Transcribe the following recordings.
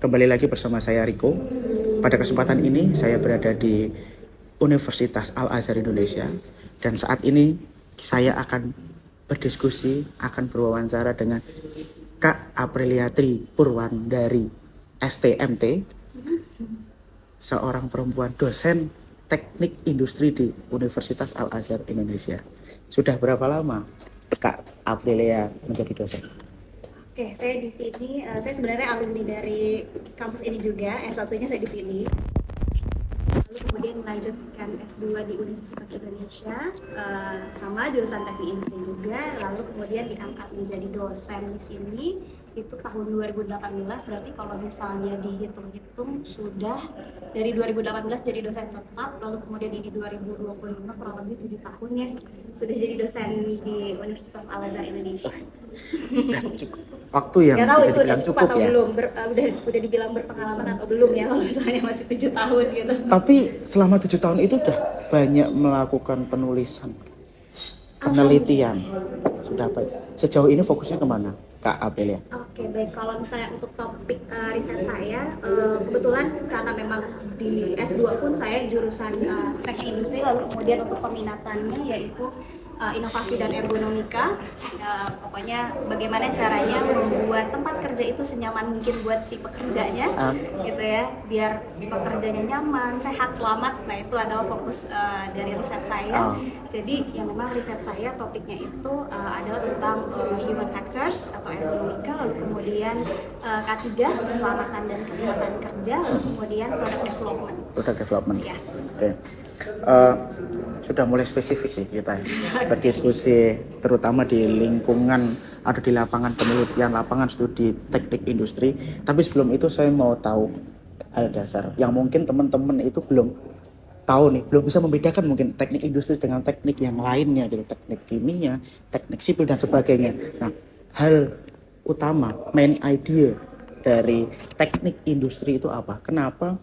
Kembali lagi bersama saya Riko. Pada kesempatan ini saya berada di Universitas Al-Azhar Indonesia dan saat ini saya akan berdiskusi, akan berwawancara dengan Kak Aprilia Tri Purwan dari STMT, seorang perempuan dosen teknik industri di Universitas Al-Azhar Indonesia. Sudah berapa lama Kak Aprilia menjadi dosen? Oke, saya di sini, saya sebenarnya alumni dari kampus ini juga, S1-nya saya di sini. Lalu kemudian melanjutkan S2 di Universitas Indonesia, sama jurusan teknik industri juga, lalu kemudian diangkat menjadi dosen di sini, itu tahun 2018, berarti kalau misalnya dihitung-hitung sudah dari 2018 jadi dosen tetap, lalu kemudian di 2025 kurang lebih 7 tahun ya, sudah jadi dosen di Universitas Al-Azhar Indonesia. Udah cukup waktu yang Nggak tahu bisa itu dibilang udah cukup atau ya. belum, udah dibilang berpengalaman atau belum ya kalau misalnya masih 7 tahun gitu. Tapi selama 7 tahun itu udah banyak melakukan penulisan, penelitian. Sudah apa? Sejauh ini fokusnya kemana, Kak Aprilia? Oke, baik. Kalau misalnya untuk topik riset saya, kebetulan karena memang di S2 pun saya jurusan teknik industri, lalu kemudian untuk peminatannya yaitu inovasi dan ergonomika. Pokoknya bagaimana caranya membuat tempat kerja itu senyaman mungkin buat si pekerjanya, gitu ya, biar pekerjanya nyaman, sehat, selamat. Nah, itu adalah fokus dari riset saya. Jadi yang memang riset saya topiknya itu adalah tentang human factors atau ergonomika, lalu kemudian K3 keselamatan dan kesehatan kerja, lalu kemudian product development. Product development. Yes. Oke. Sudah mulai spesifik sih kita berdiskusi, terutama di lingkungan atau di lapangan penelitian, lapangan studi teknik industri. Tapi sebelum itu saya mau tahu hal dasar yang mungkin teman-teman itu belum tahu nih, belum bisa membedakan mungkin teknik industri dengan teknik yang lainnya gitu, teknik kimia, teknik sipil dan sebagainya. Nah, hal utama, main idea dari teknik industri itu apa? Kenapa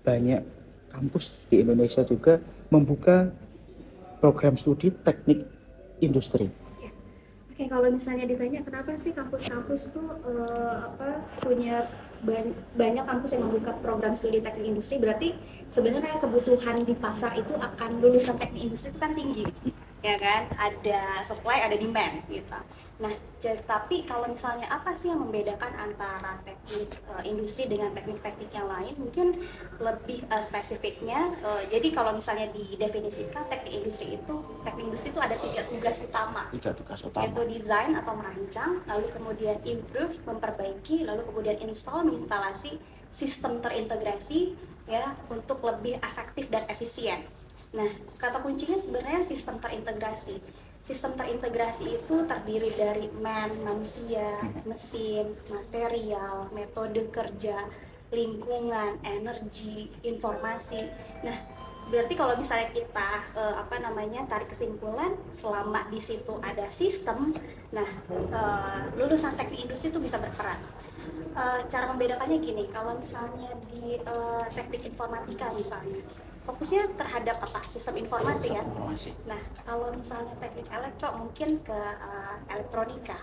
banyak kampus di Indonesia juga membuka program studi teknik industri? Oke, kalau misalnya ditanya kenapa sih kampus-kampus tuh punya banyak kampus yang membuka program studi teknik industri, berarti sebenarnya kebutuhan di pasar itu akan lulusan teknik industri itu kan tinggi, ya kan? Ada supply, ada demand gitu. Nah, tapi kalau misalnya apa sih yang membedakan antara teknik industri dengan teknik-teknik yang lain? Mungkin lebih spesifiknya. Jadi kalau misalnya didefinisikan teknik industri itu ada 3 tugas utama. 3 tugas utama. Yaitu desain atau merancang, lalu kemudian improve, memperbaiki, lalu kemudian install, menginstalasi sistem terintegrasi ya untuk lebih efektif dan efisien. Nah, kata kuncinya sebenarnya sistem terintegrasi. Sistem terintegrasi itu terdiri dari manusia, mesin, material, metode kerja, lingkungan, energi, informasi. Nah, berarti kalau misalnya kita tarik kesimpulan, selama di situ ada sistem, nah lulusan teknik industri itu bisa berperan. Cara membedakannya gini, kalau misalnya di teknik informatika misalnya, fokusnya terhadap apa? Sistem informasi kan? Nah, kalau misalnya teknik elektro mungkin ke elektronika,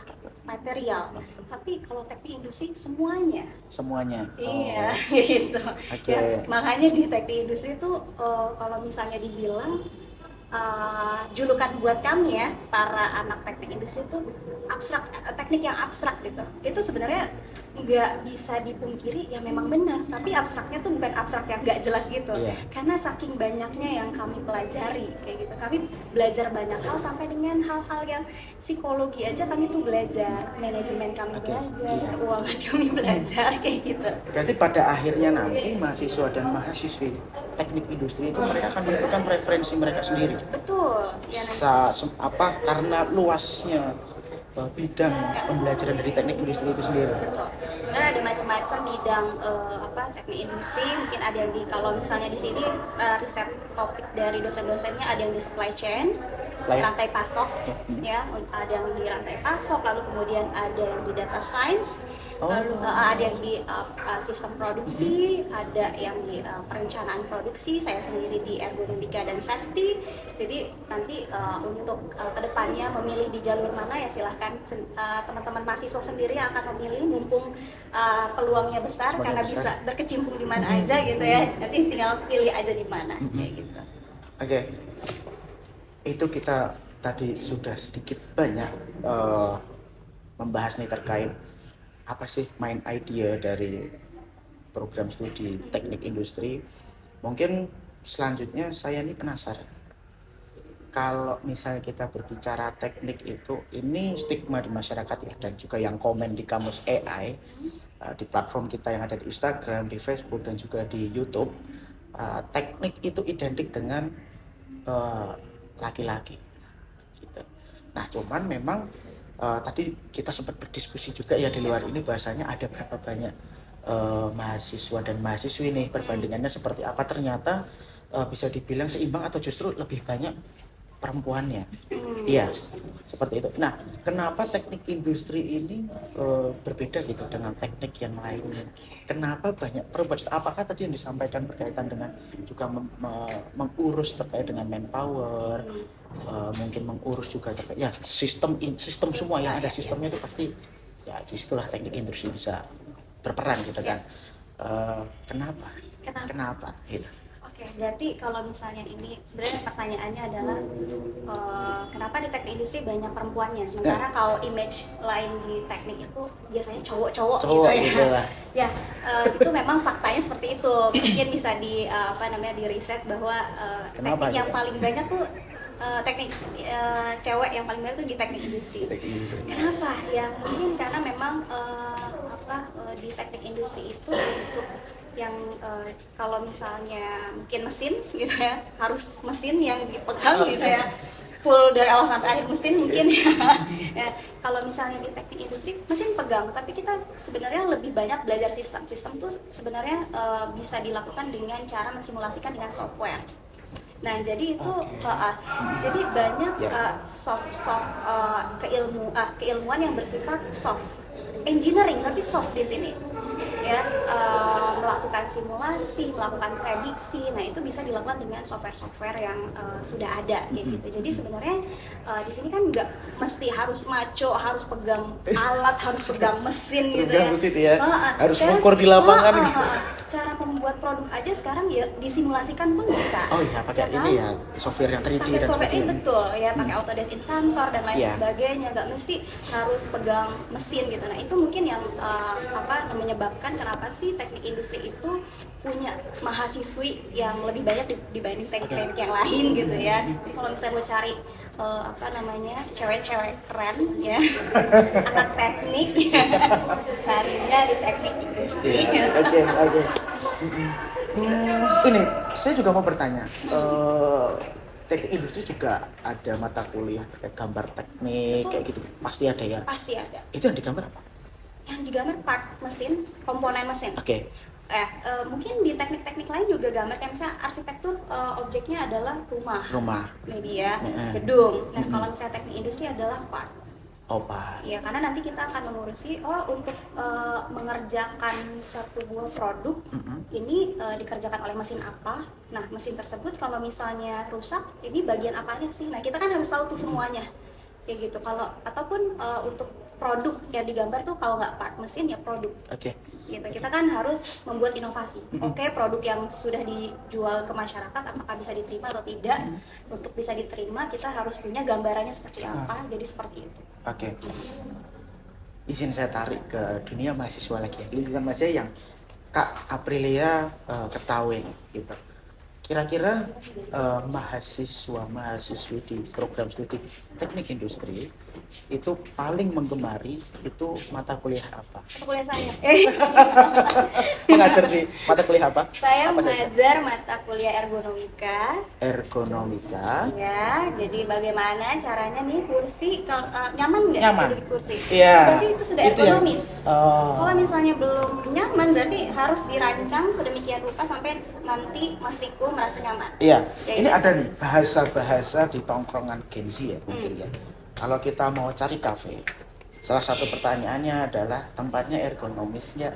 material. Tapi kalau teknik industri semuanya. Iya, gitu. Okay. Ya, makanya di teknik industri itu kalau misalnya dibilang julukan buat kami ya, para anak teknik industri itu abstrak, teknik yang abstrak gitu. Itu sebenarnya nggak bisa dipungkiri ya, memang benar, tapi abstraknya tuh bukan abstrak yang nggak jelas gitu. Karena saking banyaknya yang kami pelajari kayak gitu, kami belajar banyak hal sampai dengan hal-hal yang psikologi aja kami tuh belajar, manajemen kami belajar, keuangan kami belajar kayak gitu. Berarti pada akhirnya nanti mahasiswa dan mahasiswi teknik industri itu mereka akan menentukan preferensi mereka sendiri. Betul. Karena luasnya bidang pembelajaran dari teknik industri itu sendiri. Betul. Sebenarnya ada macam-macam bidang teknik industri. Mungkin ada yang kalau misalnya di sini riset topik dari dosen-dosennya ada yang di supply chain, rantai pasok, ya, ada yang di rantai pasok, lalu kemudian ada yang di data science, lalu ada yang di sistem produksi, ada yang di perencanaan produksi, saya sendiri di ergonomika dan safety. Jadi nanti untuk kedepannya memilih di jalur mana ya silahkan teman-teman mahasiswa sendiri yang akan memilih, mumpung peluangnya besar karena bisa berkecimpung di mana aja gitu ya. Nanti tinggal pilih aja di mana kayak gitu. Oke. Itu kita tadi sudah sedikit banyak membahas nih terkait apa sih main idea dari program studi teknik industri. Mungkin selanjutnya saya ini penasaran, kalau misalnya kita berbicara teknik itu, ini stigma di masyarakat ya, dan juga yang komen di Kamus AI di platform kita yang ada di Instagram, di Facebook, dan juga di YouTube, teknik itu identik dengan laki-laki gitu. Nah cuman memang tadi kita sempat berdiskusi juga ya di luar ini, bahasanya ada berapa banyak mahasiswa dan mahasiswi nih, perbandingannya seperti apa. Ternyata bisa dibilang seimbang atau justru lebih banyak perempuannya. Iya, seperti itu. Nah, kenapa teknik industri ini berbeda gitu dengan teknik yang lainnya? Kenapa banyak perempuan? Apakah tadi yang disampaikan berkaitan dengan juga mengurus terkait dengan manpower, mungkin mengurus juga terkait ya sistem semua yang ada sistemnya itu pasti ya disitulah teknik industri bisa berperan gitu kan. Kenapa gitu? Oke, berarti kalau misalnya ini sebenarnya pertanyaannya adalah kenapa di teknik industri banyak perempuannya, sementara kalau image lain di teknik itu biasanya cowok-cowok gitu ya. Gitu lah. Ya, itu memang faktanya seperti itu. Mungkin bisa di di riset bahwa teknik yang paling banyak tuh teknik cewek yang paling banyak tuh di teknik industri. Kenapa? Ya mungkin karena memang di teknik industri itu untuk yang kalau misalnya mungkin mesin gitu ya, harus mesin yang dipegang gitu ya, full dari awal sampai akhir mesin mungkin ya. Kalau misalnya di teknik industri mesin pegang, tapi kita sebenarnya lebih banyak belajar sistem tuh sebenarnya bisa dilakukan dengan cara mensimulasikan dengan software. Nah jadi itu jadi banyak keilmuan yang bersifat soft engineering, tapi soft di sini ya, melakukan simulasi, melakukan prediksi. Nah itu bisa dilakukan dengan software yang sudah ada gitu. Jadi sebenarnya di sini kan nggak mesti harus maco, harus pegang alat, harus pegang mesin gitu ya. Harus mengukur di lapangan gitu. Cara membuat produk aja sekarang ya disimulasikan pun bisa. Oh iya, pakai ini ya, software yang 3D dan sebagainya. Betul ya, pakai Autodesk Inventor dan lain sebagainya. Nggak mesti harus pegang mesin gitu. Nah itu mungkin yang menyebabkan kenapa sih teknik industri itu punya mahasiswi yang lebih banyak dibanding teknik-teknik yang lain gitu ya. Jadi kalau misalnya mau cari cewek-cewek keren ya, anak teknik carinya di teknik industri. Oke. Ini saya juga mau bertanya, teknik industri juga ada mata kuliah terkait gambar teknik kayak gitu, pasti ada ya? Pasti ada. Itu yang digambar apa? Yang digambar part mesin, komponen mesin. Oke. Mungkin di teknik-teknik lain juga gambar, kayak misalnya arsitektur objeknya adalah rumah, maybe ya, gedung. Nah kalau misalnya teknik industri adalah part. Pak. Ya karena nanti kita akan mengurusi untuk mengerjakan satu buah produk ini dikerjakan oleh mesin apa. Nah mesin tersebut kalau misalnya rusak, ini bagian apanya sih? Nah kita kan harus tahu tuh semuanya kayak gitu. Kalau ataupun untuk produk yang digambar tuh kalau nggak part mesin ya produk. Gitu. Kita kan harus membuat inovasi. Produk yang sudah dijual ke masyarakat apakah bisa diterima atau tidak. Untuk bisa diterima kita harus punya gambarannya seperti apa. Jadi seperti itu. Izin saya tarik ke dunia mahasiswa lagi ya. Lingkungan mahasiswa yang Kak Aprilia ketahui gitu. Kira-kira mahasiswa-mahasiswi di program studi teknik industri itu paling menggemari itu mata kuliah apa? Mata kuliah saya. Mengajar di mata kuliah apa? Saya apa mengajar saja? mata kuliah ergonomika. Ergonomika. Ya, jadi bagaimana caranya nih kursi nyaman nggak duduk di kursi? Iya. Berarti itu sudah ergonomis. Kalau misalnya belum nyaman, berarti harus dirancang sedemikian rupa sampai nanti Mas Riko merasa nyaman. Iya. Ya, ini ya. ada nih bahasa-bahasa di tongkrongan Gen Z ya mungkin ya. Kalau kita mau cari kafe, Salah satu pertanyaannya adalah tempatnya ergonomis nggak?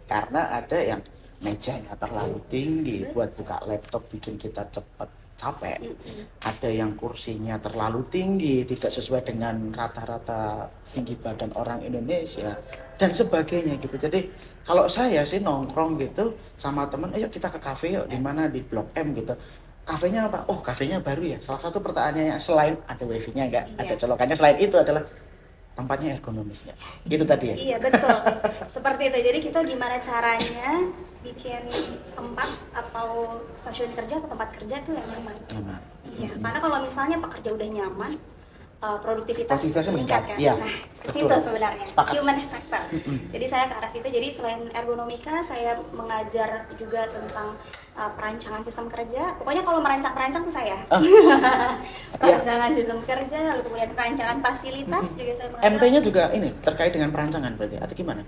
Karena ada yang mejanya terlalu tinggi buat buka laptop bikin kita cepat capek. Ada yang kursinya terlalu tinggi, tidak sesuai dengan rata-rata tinggi badan orang Indonesia dan sebagainya gitu. Jadi kalau saya sih nongkrong gitu sama temen, ayo kita ke kafe yuk, di mana di Blok M gitu. Kafenya apa? Oh, kafenya baru ya. Salah satu pertanyaannya selain ada wifi-nya enggak, ada colokannya, selain itu adalah tempatnya ergonomis nggak? Gitu tadi ya? Iya betul, seperti itu. Jadi kita gimana caranya bikin tempat atau stasiun kerja atau tempat kerja itu yang nyaman. Nyaman. Iya, karena kalau misalnya pekerja udah nyaman, produktivitasnya meningkat. kan. Iya, Nah, betul. situ sebenarnya Sepakat. human factor. Jadi saya ke arah situ. Jadi selain ergonomika, saya mengajar juga tentang perancangan sistem kerja. Pokoknya kalau merancang tuh saya. Perancangan sistem kerja, lalu kemudian perancangan fasilitas juga saya mengajar. MT-nya juga ini terkait dengan perancangan berarti atau gimana?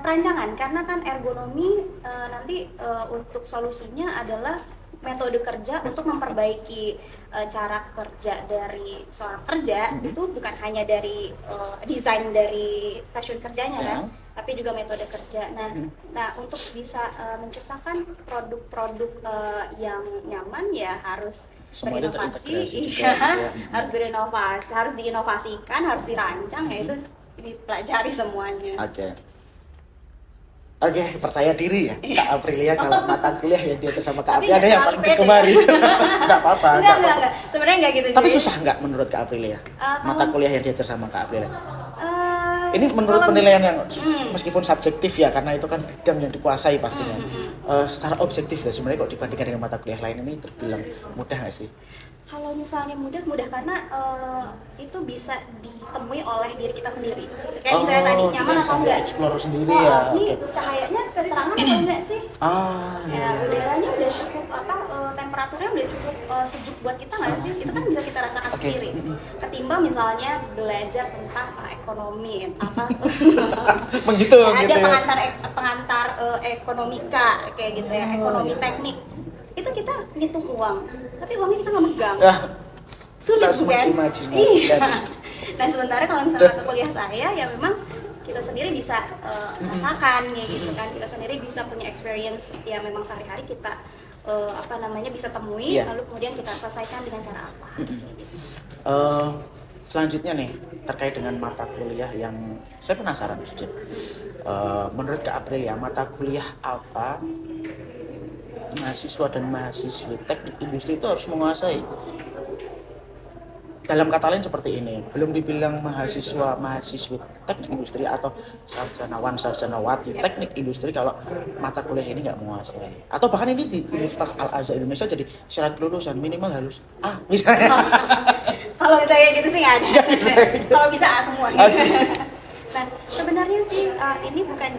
Perancangan, karena kan ergonomi nanti untuk solusinya adalah metode kerja untuk memperbaiki cara kerja dari seorang kerja. Itu bukan hanya dari desain dari stasiun kerjanya kan, tapi juga metode kerja. Nah untuk bisa menciptakan produk-produk yang nyaman ya harus Semua itu berinovasi, terintegrasi juga, iya, ya. harus berinovasi, harus diinovasikan, harus dirancang, ya itu dipelajari semuanya. Oke, percaya diri ya Kak Aprilia kalau mata kuliah yang diajar sama Kak Tapi Aprilia ada nggak yang paling sampai kemarin. Enggak apa-apa. Enggak. Sebenarnya enggak gitu. Tapi Jadi, susah nggak menurut Kak Aprilia? Mata kuliah yang diajar sama Kak Aprilia? eh, Ini menurut kalau- penilaian yang meskipun subjektif ya, karena itu kan bidang yang dikuasai pastinya. Secara objektif ya sebenarnya kok dibandingkan dengan mata kuliah lain ini terbilang mudah nggak sih? Kalau misalnya mudah karena itu bisa ditemui oleh diri kita sendiri. Kayak misalnya tadi kita nyaman atau bisa enggak. explore sendiri ya. Ini Oke. cahayanya keterangan atau enggak sih? Iya. Udaranya udah cukup temperaturnya udah cukup sejuk buat kita nggak sih? Itu kan bisa kita rasakan Oke. sendiri. Ketimbang misalnya belajar tentang ekonomi apa Menghitung ada gitu ya. pengantar ekonomika kayak gitu ya, ekonomi teknik. Itu kita ngitung uang, tapi uangnya kita nggak megang. Sulit harus bukan? mengimajinasikan. Nah sementara kalau misalnya mata kuliah saya ya memang kita sendiri bisa rasakan kayak gitu kan, kita sendiri bisa punya experience ya memang sehari-hari kita bisa temui, Iya. lalu kemudian kita selesaikan dengan cara apa. Selanjutnya nih terkait dengan mata kuliah yang saya penasaran jujur. Menurut Kak Aprilia, mata kuliah apa mahasiswa dan mahasiswi teknik industri itu harus menguasai? Dalam kata lain seperti ini, belum dibilang mahasiswi teknik industri atau sarjanawati teknik industri kalau mata kuliah ini nggak menguasai. Atau bahkan ini di Universitas Al-Azhar Indonesia jadi syarat kelulusan minimal harus A misalnya. Kalau misalnya gitu sih nggak ada. Kalau bisa A semua. Nah sebenarnya sih ini bukan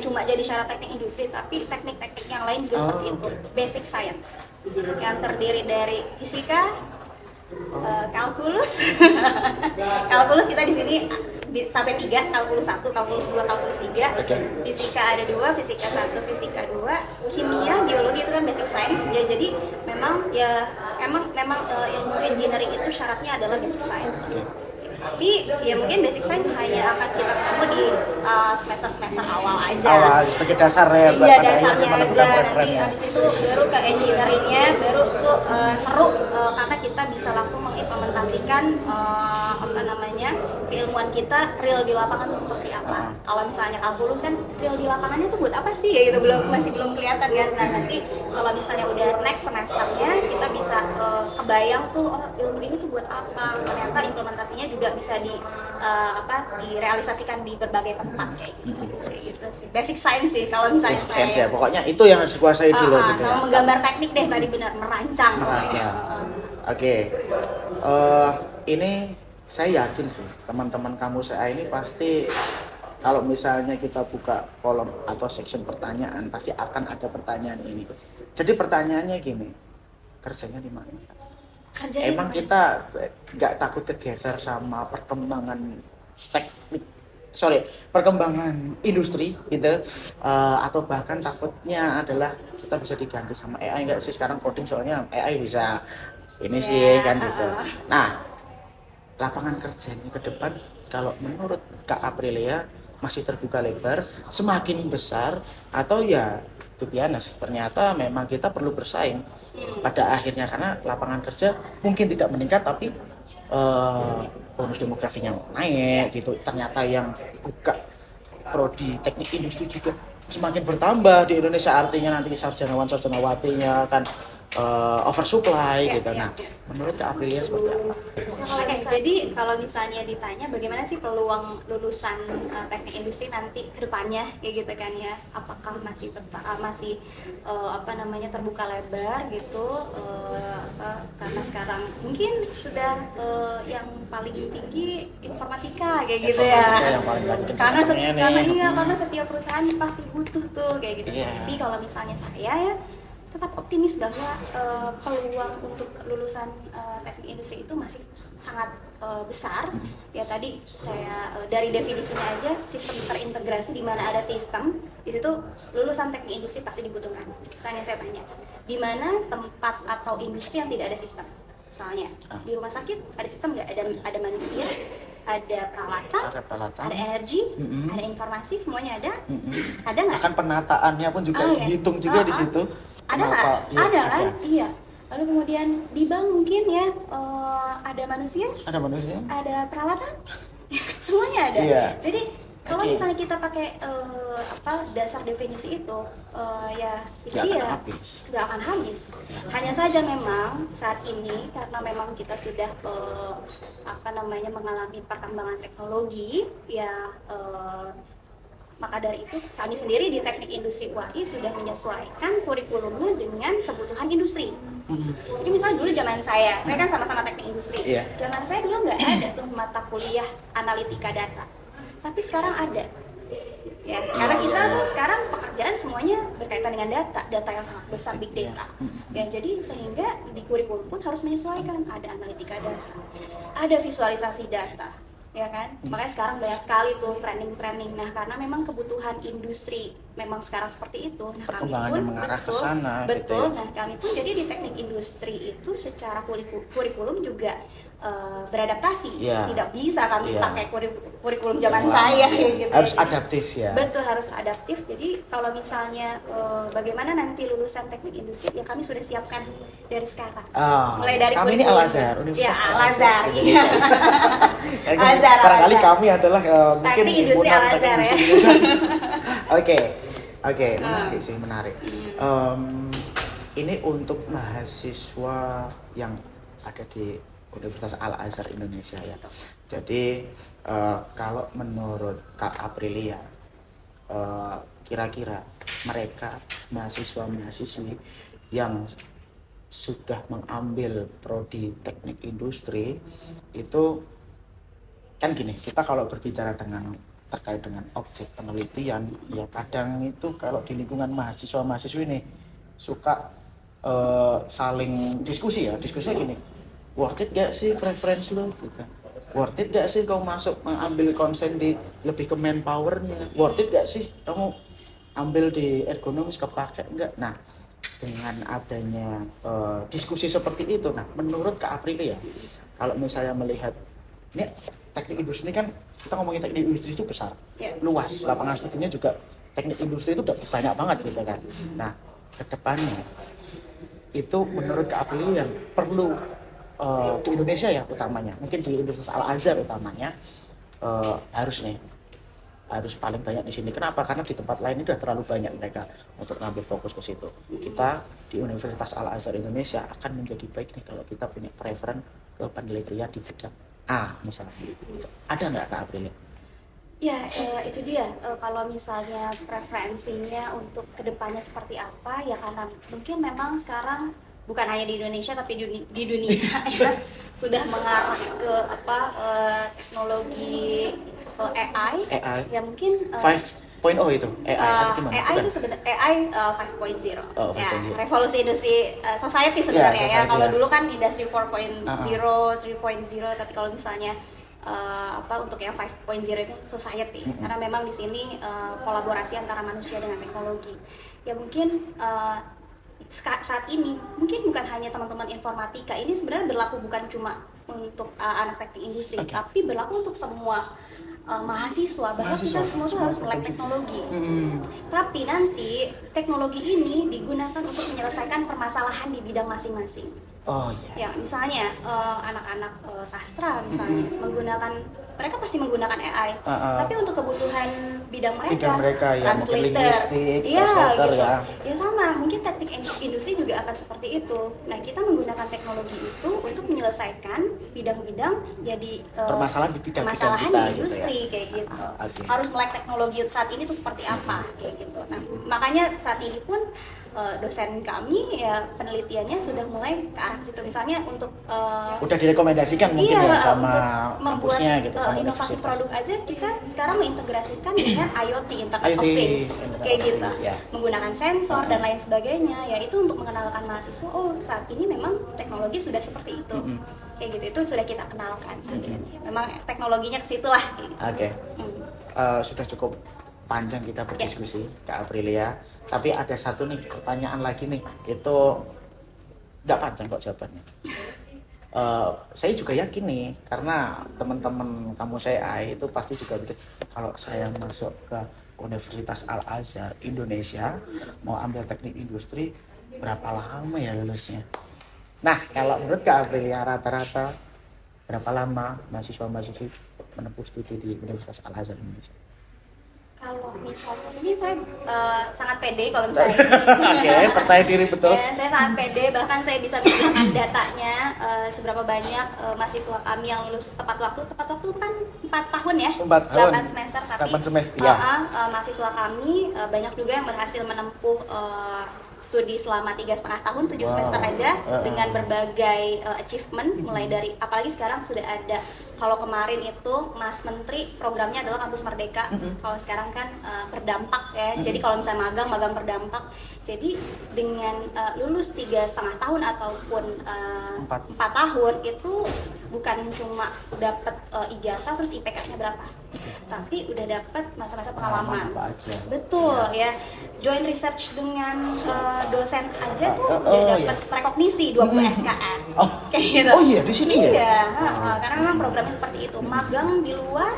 cuma jadi syarat teknik industri, tapi teknik-teknik yang lain juga seperti itu. Basic science yang terdiri dari fisika, kalkulus, kalkulus kita di sini sampai 3, kalkulus 1, kalkulus 2, kalkulus 3. Fisika ada 2, fisika 1, fisika 2. Kimia, biologi itu kan basic science ya. Jadi memang ilmu engineering itu syaratnya adalah basic science. Tapi ya mungkin basic science hanya akan kita ketemu di semester awal aja. Awal sebagai dasar ya. Iya dasarnya aja. Nanti habis itu baru ke engineeringnya, baru tuh seru karena kita bisa langsung mengimplementasikan keilmuan kita real di lapangan tuh seperti apa. Kalau misalnya kalkulus kan real di lapangannya tuh buat apa sih ya gitu, masih belum kelihatan kan. Nah nanti kalau misalnya udah next semesternya kita bisa kebayang tuh ilmu ini tuh buat apa. Ternyata implementasinya juga bisa direalisasikan di berbagai tempat kayak gitu sih. Basic science sih kalau misalnya basic science ya, pokoknya itu yang harus dikuasai dulu gitu. Sama menggambar teknik deh tadi, benar, merancang. Oke. Ini saya yakin sih teman-teman kamu saya ini pasti kalau misalnya kita buka kolom atau section pertanyaan pasti akan ada pertanyaan ini. Jadi pertanyaannya gini, kerjanya di mana? Emang kita nggak takut kegeser sama perkembangan industri gitu, atau bahkan takutnya adalah kita bisa diganti sama AI nggak sih? Sekarang coding soalnya AI bisa ini sih kan gitu. Nah lapangan kerjanya ke depan kalau menurut Kak Aprilia masih terbuka lebar, semakin besar, atau ya to be honest, ternyata memang kita perlu bersaing pada akhirnya karena lapangan kerja mungkin tidak meningkat tapi bonus demografinya naik gitu. Ternyata yang buka prodi teknik industri juga semakin bertambah di Indonesia, artinya nanti sarjanawan sarjanawatinya kan oversupply gitu. Nah, menurut Kak Aprilia seperti apa? Oke, jadi kalau misalnya ditanya bagaimana sih peluang lulusan teknik industri nanti ke depannya kayak gitu kan ya, apakah masih apa namanya terbuka lebar gitu, karena sekarang mungkin sudah yang paling tinggi informatika kayak gitu ya, Yang paling lagi karena setiap perusahaan pasti butuh tuh kayak gitu. Tapi kalau misalnya saya ya tetap optimis bahwa peluang untuk lulusan teknik industri itu masih sangat besar. Ya tadi saya dari definisinya aja sistem terintegrasi, di mana ada sistem di situ lulusan teknik industri pasti dibutuhkan. Misalnya saya tanya, di mana tempat atau industri yang tidak ada sistem? Misalnya di rumah sakit ada sistem nggak? Ada manusia, ada peralatan, ada energi, ada informasi, semuanya ada. Ada nggak? Akan penataannya pun juga dihitung juga di situ. Ada nggak? Ya, ada kan? Iya. Lalu kemudian di bank mungkin ya ada manusia, ada peralatan, semuanya ada. Iya. Jadi kalau misalnya kita pakai dasar definisi itu, ya nggak akan habis. Hanya saja memang saat ini karena memang kita sudah mengalami perkembangan teknologi, ya. Maka dari itu kami sendiri di Teknik Industri UAI sudah menyesuaikan kurikulumnya dengan kebutuhan industri. Jadi misalnya dulu zaman saya kan sama-sama teknik industri. Zaman saya dulu nggak ada tuh mata kuliah analitika data, tapi sekarang ada. Ya, karena kita tuh sekarang pekerjaan semuanya berkaitan dengan data yang sangat besar, big data. Ya, jadi sehingga di kurikulum pun harus menyesuaikan, ada analitika data, ada visualisasi data. Ya kan, makanya sekarang banyak sekali tuh training. Nah, karena memang kebutuhan industri memang sekarang seperti itu. Nah, perkembangannya mengarah ke sana. Betul. Gitu ya. Nah, kami pun jadi di teknik industri itu secara kurikulum juga beradaptasi. Tidak bisa kami pakai kurikulum zaman saya gitu. Harus adaptif ya. Betul, harus adaptif. Jadi kalau misalnya bagaimana nanti lulusan teknik industri, ya kami sudah siapkan dari sekarang. Mulai dari kami ini Al-Azhar, Universitas Al-Azhar. Barangkali kami adalah mungkin himpunan teknik industri Indonesia. Oke, menarik. Ini untuk mahasiswa yang ada di Universitas Al-Azhar Indonesia ya. Jadi kalau menurut Kak Aprilia, kira-kira mereka mahasiswa-mahasiswi yang sudah mengambil prodi teknik industri itu kan gini, kita kalau berbicara terkait dengan objek penelitian ya kadang itu kalau di lingkungan mahasiswa-mahasiswi ini suka saling diskusinya gini, worth it gak sih preference lo gitu, worth it gak sih kau masuk mengambil konsen di lebih ke manpowernya, worth it gak sih kamu ambil di ergonomis kepake enggak. Nah, dengan adanya diskusi seperti itu, nah menurut Kak Aprilia, kalau misalnya melihat ini teknik industri ini kan kita ngomongin teknik industri itu besar, luas, lapangan studinya juga teknik industri itu udah banyak banget gitu kan. Nah, kedepannya itu menurut Kak Aprilia yang perlu di Indonesia ya utamanya, mungkin di Universitas Al-Azhar utamanya harus paling banyak di sini. Kenapa? Karena di tempat lain itu udah terlalu banyak mereka untuk ngambil fokus ke situ. Kita di Universitas Al-Azhar Indonesia akan menjadi baik nih kalau kita punya preferen ke penelitian di bidang A misalnya. Ada nggak Kak Aprilia? Ya, itu dia. Kalau misalnya preferensinya untuk kedepannya seperti apa, ya karena mungkin memang sekarang bukan hanya di Indonesia tapi di dunia ya sudah mengarah ke teknologi AI. Ya mungkin 5.0 itu AI atau gimana? AI itu sebenarnya AI 5.0. Ya, revolusi industri society sebenarnya ya. Kalau dulu kan industri 4.0, 3.0, tapi kalau misalnya untuk yang 5.0 itu society. Karena memang di sini kolaborasi antara manusia dengan teknologi. Ya mungkin saat ini mungkin bukan hanya teman-teman informatika, ini sebenarnya berlaku bukan cuma untuk anak teknik industri, tapi berlaku untuk semua mahasiswa, bahwa kita semua tuh harus melek teknologi. Tapi nanti teknologi ini digunakan untuk menyelesaikan permasalahan di bidang masing-masing. Oh iya. Ya, misalnya anak-anak sastra misalnya mereka pasti menggunakan AI. Tapi untuk kebutuhan bidang mereka ya, mungkin translator, linguistik, iya translator gitu. ya. Ya sama, mungkin teknik industri juga akan seperti itu. Nah, kita menggunakan teknologi itu untuk menyelesaikan bidang-bidang jadi permasalahan di bidang permasalahan kita di industri gitu ya. kayak gitu. Okay. Harus melek teknologi saat ini tuh seperti apa kayak gitu. Nah, makanya saat ini pun dosen kami ya penelitiannya sudah mulai ke arah situ, misalnya untuk udah direkomendasikan mungkin ya sama kampusnya gitu, sama inovasi universitas. produk aja kita sekarang mengintegrasikan dengan IoT, Internet of Things kayak gitu, ya. menggunakan sensor dan lain sebagainya, ya itu untuk mengenalkan mahasiswa saat ini memang teknologi sudah seperti itu. Kayak gitu, itu sudah kita kenalkan saat ini. Memang teknologinya ke situ lah. Oke. Sudah cukup panjang kita berdiskusi, Kak Aprilia. Tapi ada satu nih pertanyaan lagi nih, itu nggak panjang kok jawabannya. Saya juga yakin nih, karena teman-teman kamu saya itu pasti juga gitu. Kalau saya masuk ke Universitas Al-Azhar Indonesia, mau ambil teknik industri, berapa lama ya lulusnya? Nah, kalau menurut Kak Aprilia, rata-rata berapa lama mahasiswa-mahasiswi menempuh studi di Universitas Al-Azhar Indonesia? Kalau misalnya ini saya sangat pede kalau misalnya Oke, percaya diri betul. Ya, saya sangat pede, bahkan saya bisa menunjukkan datanya seberapa banyak mahasiswa kami yang lulus tepat waktu kan 4 tahun ya, 8 semester, tapi 8 semester, ya. Mahasiswa kami banyak juga yang berhasil menempuh studi selama 3,5 tahun, 7 semester aja dengan berbagai achievement, mulai dari, apalagi sekarang sudah ada, kalau kemarin itu Mas Menteri programnya adalah Kampus Merdeka, kalau sekarang kan berdampak ya, jadi kalau misalnya magang berdampak, jadi dengan lulus 3,5 tahun ataupun 4 tahun itu bukan cuma dapat ijazah terus IPK-nya berapa, tapi udah dapat macam-macam pengalaman. Apa aja. Betul ya. Joint research dengan dosen aja tuh udah dapat rekognisi 20 SKS. Kayak gitu. Oh iya, di sini ya? Iya, karena memang programnya seperti itu. Magang di luar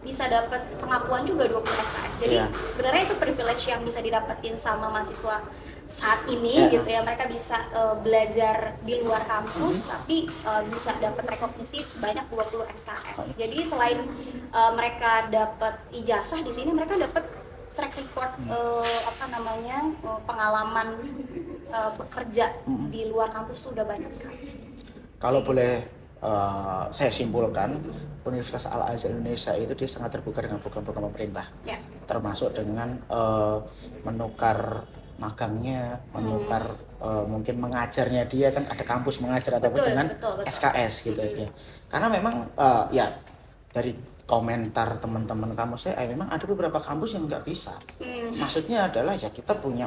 bisa dapat pengakuan juga 20 SKS. Jadi sebenarnya itu privilege yang bisa didapetin sama mahasiswa saat ini gitu ya, mereka bisa belajar di luar kampus tapi bisa dapat rekognisi sebanyak 20 SKS. Jadi selain mereka dapat ijazah, di sini mereka dapat track record pengalaman bekerja di luar kampus tuh udah banyak sekali. Kalau boleh saya simpulkan, Universitas Al-Azhar Indonesia itu dia sangat terbuka dengan program-program pemerintah, termasuk dengan menukar magangnya, menukar mungkin mengajarnya, dia kan ada kampus mengajar ataupun dengan SKS gitu ya. Karena memang ya dari komentar teman-teman kamu saya memang ada beberapa kampus yang nggak bisa. Maksudnya adalah ya kita punya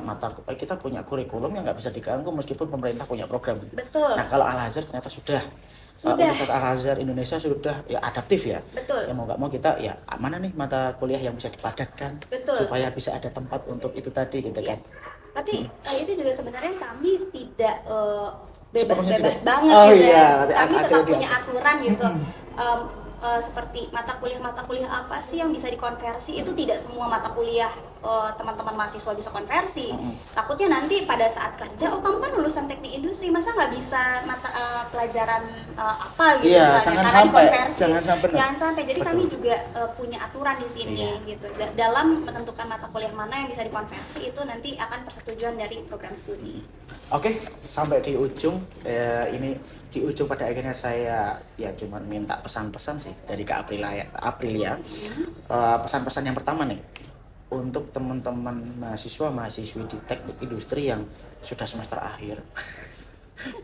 punya kurikulum yang nggak bisa diganggu meskipun pemerintah punya program. Betul. Nah kalau Al-Azhar ternyata sudah. Universitas Al-Azhar Indonesia sudah ya adaptif ya. Betul. Ya mau nggak mau kita ya mana nih mata kuliah yang bisa dipadatkan. Betul. Supaya bisa ada tempat untuk itu tadi gitu kan. Tapi itu juga sebenarnya kami tidak bebas-bebas juga. banget gitu ya. Kami tetap punya aturan gitu. Seperti mata kuliah apa sih yang bisa dikonversi, itu tidak semua mata kuliah teman-teman mahasiswa bisa konversi. Takutnya nanti pada saat kerja, kamu kan lulusan teknik industri, masa nggak bisa pelajaran apa gitu misalnya karena dikonversi. Jangan sampai. Jadi kami juga punya aturan di sini gitu. Dalam menentukan mata kuliah mana yang bisa dikonversi, itu nanti akan persetujuan dari program studi. Oke, sampai di ujung di ujung pada akhirnya saya ya cuma minta pesan-pesan sih dari Kak Aprilia. Pesan-pesan yang pertama nih untuk teman-teman mahasiswa-mahasiswi di teknik industri yang sudah semester akhir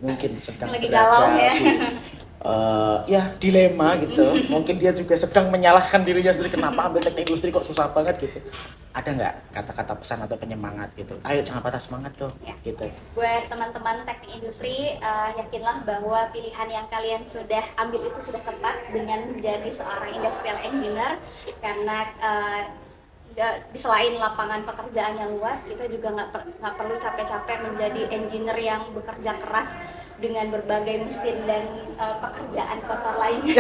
mungkin sedang lagi galau ya. Dilema gitu. Mungkin dia juga sedang menyalahkan dirinya sendiri, kenapa ambil teknik industri kok susah banget gitu. Ada nggak kata-kata pesan atau penyemangat gitu? Ayo jangan patah semangat dong gitu. Buat teman-teman teknik industri, yakinlah bahwa pilihan yang kalian sudah ambil itu sudah tepat dengan menjadi seorang industrial engineer, karena di selain lapangan pekerjaan yang luas, kita juga nggak perlu capek-capek menjadi engineer yang bekerja keras dengan berbagai mesin dan pekerjaan kotor lainnya.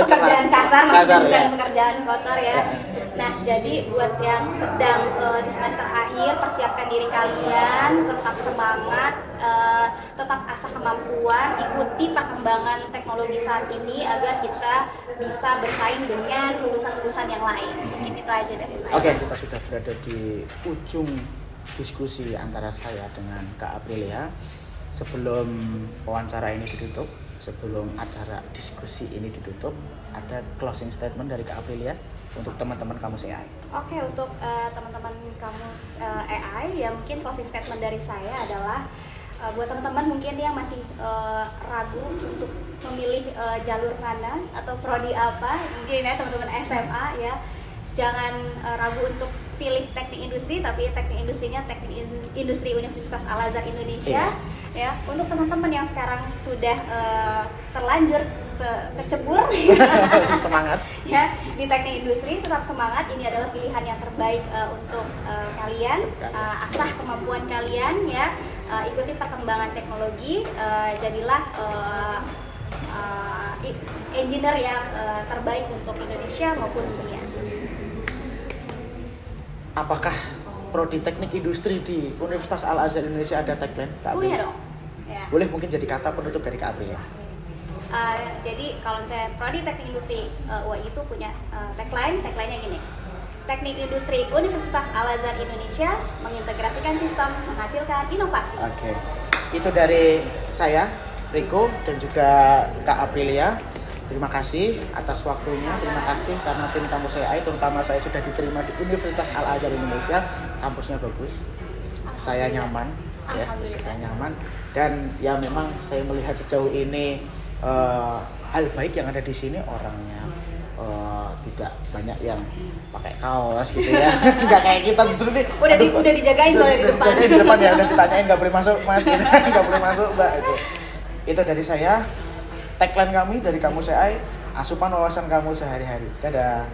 Pekerjaan kasar Kasar, dan ya. pekerjaan kotor ya. Nah, jadi buat yang sedang di semester akhir, persiapkan diri kalian, tetap semangat, tetap asah kemampuan, ikuti perkembangan teknologi saat ini agar kita bisa bersaing dengan lulusan-lulusan yang lain. Mungkin itu aja dari saya. Oke, kita sudah berada di ujung diskusi antara saya dengan Kak Aprilia. Sebelum wawancara ini ditutup, sebelum acara diskusi ini ditutup, ada closing statement dari Kak Aprilia untuk teman-teman Kamus AI. Oke, untuk teman-teman Kamus AI ya, mungkin closing statement dari saya adalah buat teman-teman mungkin yang masih ragu untuk memilih jalur mana atau prodi apa, mungkin ya teman-teman SMA ya, jangan ragu untuk pilih teknik industri, tapi teknik industrinya teknik industri Universitas Al-Azhar Indonesia. Ya, untuk teman-teman yang sekarang sudah terlanjur kecebur Semangat ya di teknik industri, tetap semangat, ini adalah pilihan yang terbaik untuk kalian, asah kemampuan kalian ya, ikuti perkembangan teknologi, jadilah engineer yang terbaik untuk Indonesia maupun dunia. Apakah prodi teknik industri di Universitas Al-Azhar Indonesia ada tagline, Kak Punya Aprilia? dong ya. Boleh mungkin jadi kata penutup dari Kak Aprilia. Jadi kalau misalnya prodi teknik industri UI itu punya tagline-nya gini: teknik industri Universitas Al-Azhar Indonesia mengintegrasikan sistem menghasilkan inovasi. Oke, itu dari saya, Riko, dan juga Kak Aprilia. Terima kasih atas waktunya, terima kasih karena tim Kamus AI, terutama saya sudah diterima di Universitas Al-Azhar Indonesia. Kampusnya bagus, saya nyaman, ya, saya nyaman. Dan ya memang saya melihat sejauh ini hal baik yang ada di sini, orangnya tidak banyak yang pakai kaos gitu ya. Nggak kayak kita justru nih. Udah dijagain soalnya di depan. Dijagain di depan ya, udah ditanyain nggak boleh masuk mas, gitu. Nggak boleh masuk mbak. Itu dari saya. Tagline kami dari Kamus AI, asupan wawasan kamu sehari-hari. Dadah.